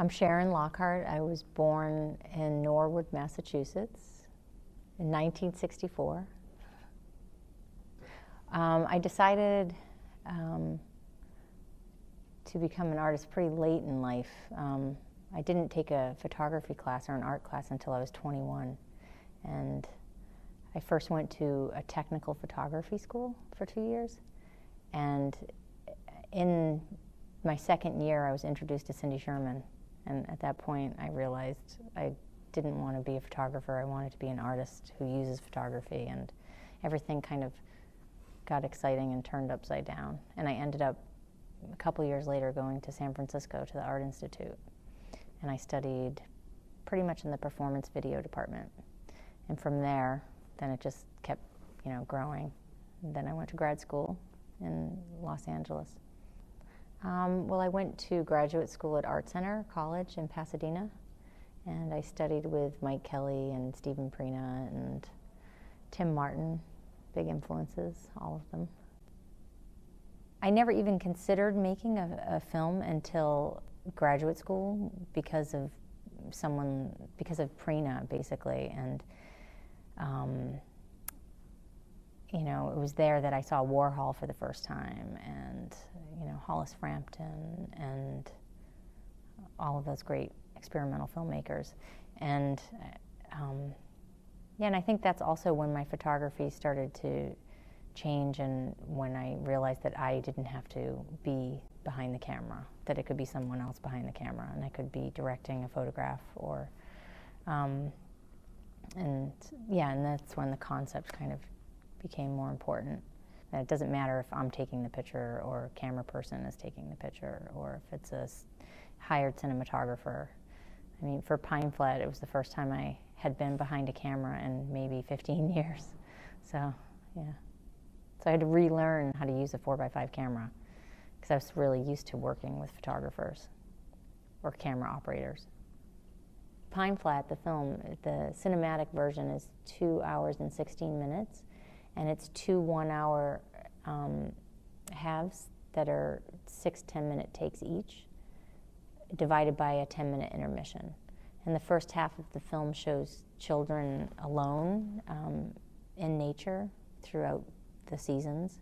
I'm Sharon Lockhart. I was born in Norwood, Massachusetts in 1964. I decided to become an artist pretty late in life. I didn't take a photography class or an art class until I was 21. And I first went to a technical photography school for 2 years. And in my second year, I was introduced to Cindy Sherman. And at that point, I realized I didn't want to be a photographer. I wanted to be an artist who uses photography. And everything kind of got exciting and turned upside down. And I ended up, a couple years later, going to San Francisco to the Art Institute. And I studied pretty much in the performance video department. And from there, then it just kept, growing. And then I went to grad school in Los Angeles. Well, I went to graduate school at Art Center College in Pasadena. And I studied with Mike Kelly and Stephen Prina and Tim Martin, big influences, all of them. I never even considered making a film until graduate school because of Prina, basically. And, it was there that I saw Warhol for the first time, and, Hollis Frampton, and all of those great experimental filmmakers. And, and I think that's also when my photography started to change, and when I realized that I didn't have to be behind the camera, that it could be someone else behind the camera, and I could be directing a photograph, or, and that's when the concept kind of became more important. And it doesn't matter if I'm taking the picture, or a camera person is taking the picture, or if it's a hired cinematographer. I mean, for Pine Flat, it was the first time I had been behind a camera in maybe 15 years. So, yeah. So I had to relearn how to use a 4x5 camera, because I was really used to working with photographers or camera operators. Pine Flat, the film, the cinematic version is 2 hours and 16 minutes, and it's 2 one-hour halves that are 6 10-minute takes each, divided by a 10-minute intermission. And the first half of the film shows children alone in nature throughout the seasons,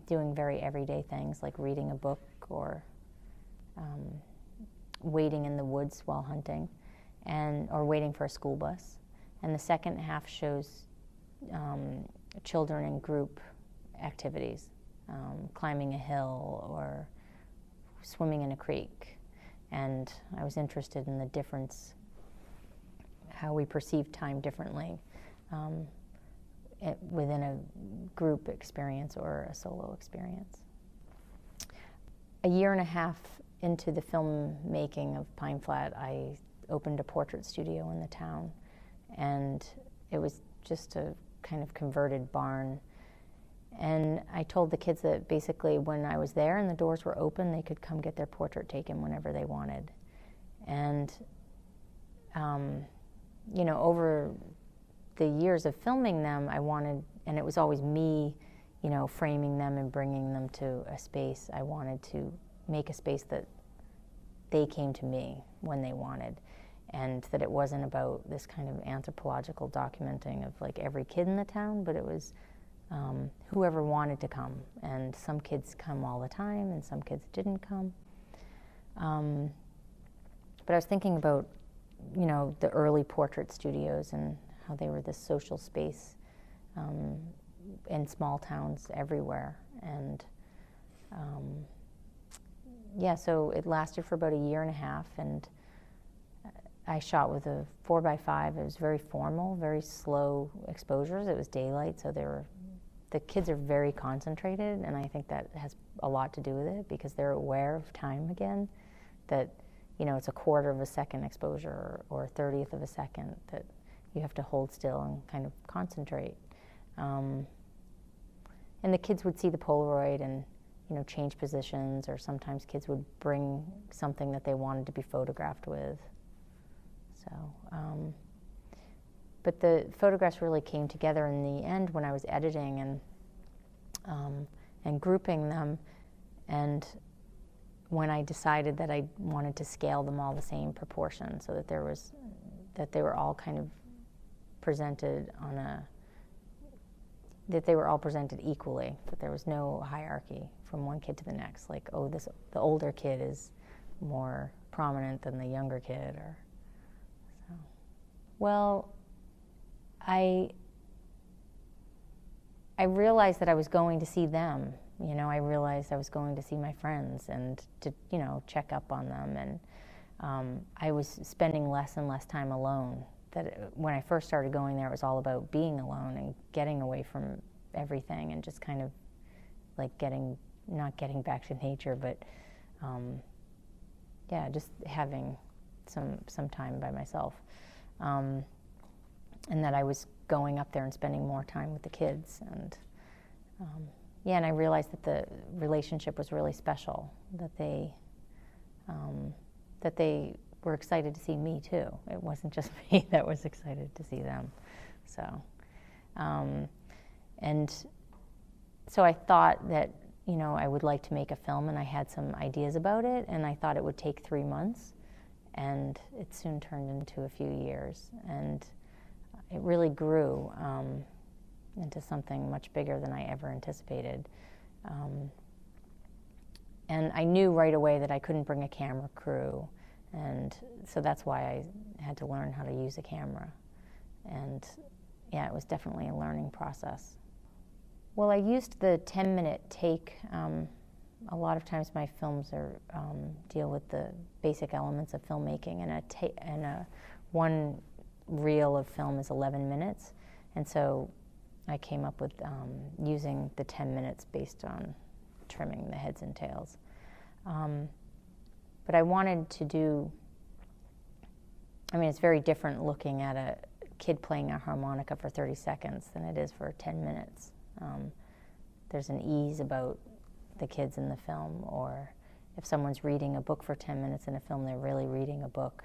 doing very everyday things like reading a book, or waiting in the woods while hunting, or waiting for a school bus. And the second half shows children in group activities, climbing a hill or swimming in a creek. And I was interested in the difference, how we perceive time differently within a group experience or a solo experience. A year and a half into the filmmaking of Pine Flat, I opened a portrait studio in the town, and it was just a kind of converted barn. And I told the kids that basically when I was there and the doors were open, they could come get their portrait taken whenever they wanted. And, over the years of filming them, I wanted, and it was always me, framing them and bringing them to a space. I wanted to make a space that they came to me when they wanted, and that it wasn't about this kind of anthropological documenting of like every kid in the town, but it was whoever wanted to come. And some kids come all the time, and some kids didn't come. But I was thinking about, the early portrait studios and how they were this social space in small towns everywhere. And so it lasted for about a year and a half, and I shot with a 4x5. It was very formal, very slow exposures. It was daylight, so the kids are very concentrated, and I think that has a lot to do with it, because they're aware of time again, that, it's a 1/4 of a second exposure or a 1/30th of a second that you have to hold still and kind of concentrate. And the kids would see the Polaroid and, change positions, or sometimes kids would bring something that they wanted to be photographed with. So, but the photographs really came together in the end when I was editing and grouping them. And when I decided that I wanted to scale them all the same proportion, so that they were all kind of presented that they were all presented equally, that there was no hierarchy from one kid to the next, like, oh, the older kid is more prominent than the younger kid, or so. Well, I realized that I was going to see them. I realized I was going to see my friends and to, check up on them. And I was spending less and less time alone. When I first started going there, it was all about being alone and getting away from everything and just kind of like not getting back to nature, but just having some time by myself. And that I was going up there and spending more time with the kids, and and I realized that the relationship was really special, that they were excited to see me too. It wasn't just me that was excited to see them. So and so I thought that I would like to make a film, and I had some ideas about it, and I thought it would take 3 months, and it soon turned into a few years, and it really grew into something much bigger than I ever anticipated. And I knew right away that I couldn't bring a camera crew, and so that's why I had to learn how to use a camera. And it was definitely a learning process. Well, I used the 10-minute take. A lot of times my films deal with the basic elements of filmmaking, and one reel of film is 11 minutes, and so I came up with using the 10 minutes based on trimming the heads and tails. But I wanted to do, it's very different looking at a kid playing a harmonica for 30 seconds than it is for 10 minutes. There's an ease about the kids in the film, or if someone's reading a book for 10 minutes in a film, they're really reading a book.